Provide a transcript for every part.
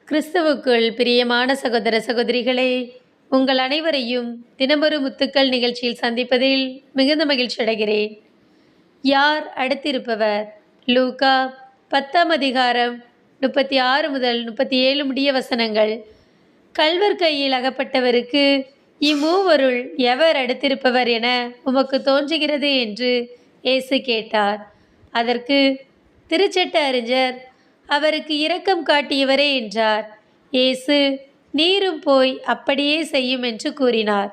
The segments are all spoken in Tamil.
கிறிஸ்துவுக்குள் பிரியமான சகோதர சகோதரிகளே, உங்கள் அனைவரையும் தினமொரு முத்துக்கள் நிகழ்ச்சியில் சந்திப்பதில் மிகுந்த மகிழ்ச்சி அடைகிறேன். யார் அடுத்திருப்பவர்? லூக்கா 10ஆம் அதிகாரம் 36 முதல் 37 முடிய வசனங்கள். கள்வர் கையில் அகப்பட்டவருக்கு இம்மூவருள் எவர் அடுத்திருப்பவர் என உமக்கு தோன்றுகிறது என்று இயேசு கேட்டார். அதற்கு திருச்சட்ட அறிஞர், அவருக்கு இரக்கம் காட்டியவரே என்றார். இயேசு, நீரும் போய் அப்படியே செய்யும் என்று கூறினார்.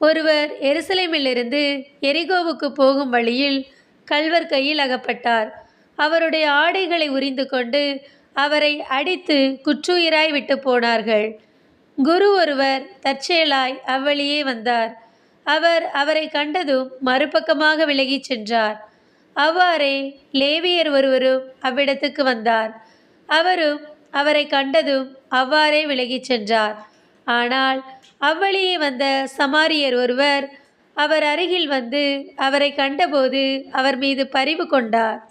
ஒருவர் எருசலேமிலிருந்து எரிகோவுக்கு போகும் வழியில் கள்வர் கையில் அகப்பட்டார். அவருடைய ஆடைகளை உரிந்து கொண்டு அவரை அடித்து குற்றுயிராய் விட்டு போனார்கள். குரு ஒருவர் தற்செயலாய் அவ்வழியே வந்தார். அவர் அவரை கண்டதும் மறுபக்கமாக விலகிச் சென்றார். அவ்வாறே லேவியர் ஒருவரும் அவ்விடத்துக்கு வந்தார். அவரும் அவரை கண்டதும் அவ்வாறே விலகிச் சென்றார். ஆனால் அவ்வழியே வந்த சமாரியர் ஒருவர் அவர் அருகில் வந்து அவரை கண்டபோது அவர் மீது பரிவு கொண்டார்.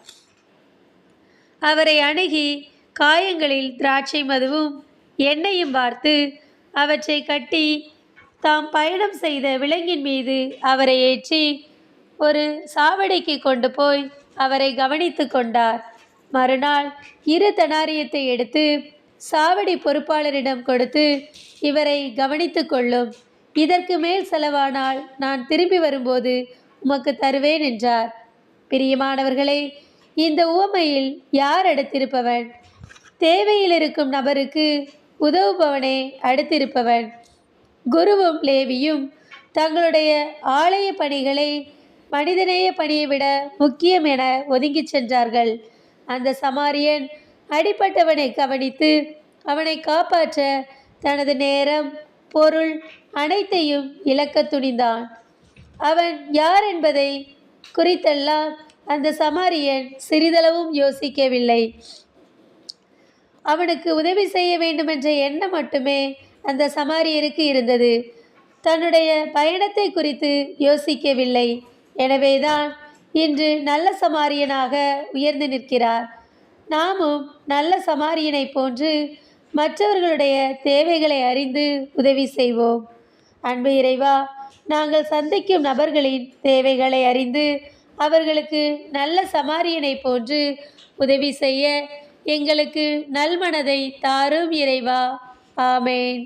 அவரை அணுகி காயங்களில் திராட்சை மதுவும் எண்ணெயும் வார்த்து அவற்றை கட்டி தாம் பயணம் செய்த விலங்கின் மீது அவரை ஏற்றி ஒரு சாவடிக்கு கொண்டு போய் அவரை கவனித்து கொண்டார். மறுநாள் 2 தெனாரியத்தை எடுத்து சாவடி பொறுப்பாளரிடம் கொடுத்து, இவரை கவனித்து கொள்ளும், இதற்கு மேல் செலவானால் நான் திரும்பி வரும்போது உமக்கு தருவேன் என்றார். பிரியமானவர்களே, இந்த உவமையில் யார் அடுத்திருப்பவன்? தேவையில் இருக்கும் நபருக்கு உதவுபவனே அடுத்திருப்பவன். குருவும் லேவியும் தங்களுடைய ஆலய பணிகளை மனிதநேய பணியை விட முக்கியம் என ஒதுங்கிச் சென்றார்கள். அந்த சமாரியன் அடிப்பட்டவனை கவனித்து அவனை காப்பாற்ற தனது நேரம், பொருள் அனைத்தையும் இழக்க துணிந்தான். அவன் யார் என்பதை குறித்தெல்லாம் அந்த சமாரியன் சிறிதளவும் யோசிக்கவில்லை. அவனுக்கு உதவி செய்ய வேண்டுமென்ற எண்ணம் மட்டுமே அந்த சமாரியருக்கு இருந்தது. தன்னுடைய பயணத்தை குறித்து யோசிக்கவில்லை. எனவேதான் இன்று நல்ல சமாரியனாக உயர்ந்து நிற்கிறார். நாமும் நல்ல சமாரியனை போன்று மற்றவர்களுடைய தேவைகளை அறிந்து உதவி செய்வோம். அன்பு இறைவா, நாங்கள் சந்திக்கும் நபர்களின் தேவைகளை அறிந்து அவர்களுக்கு நல்ல சமாரியனை போன்று உதவி செய்ய எங்களுக்கு நல்மனதை தாரும் இறைவா. ஆமேன்.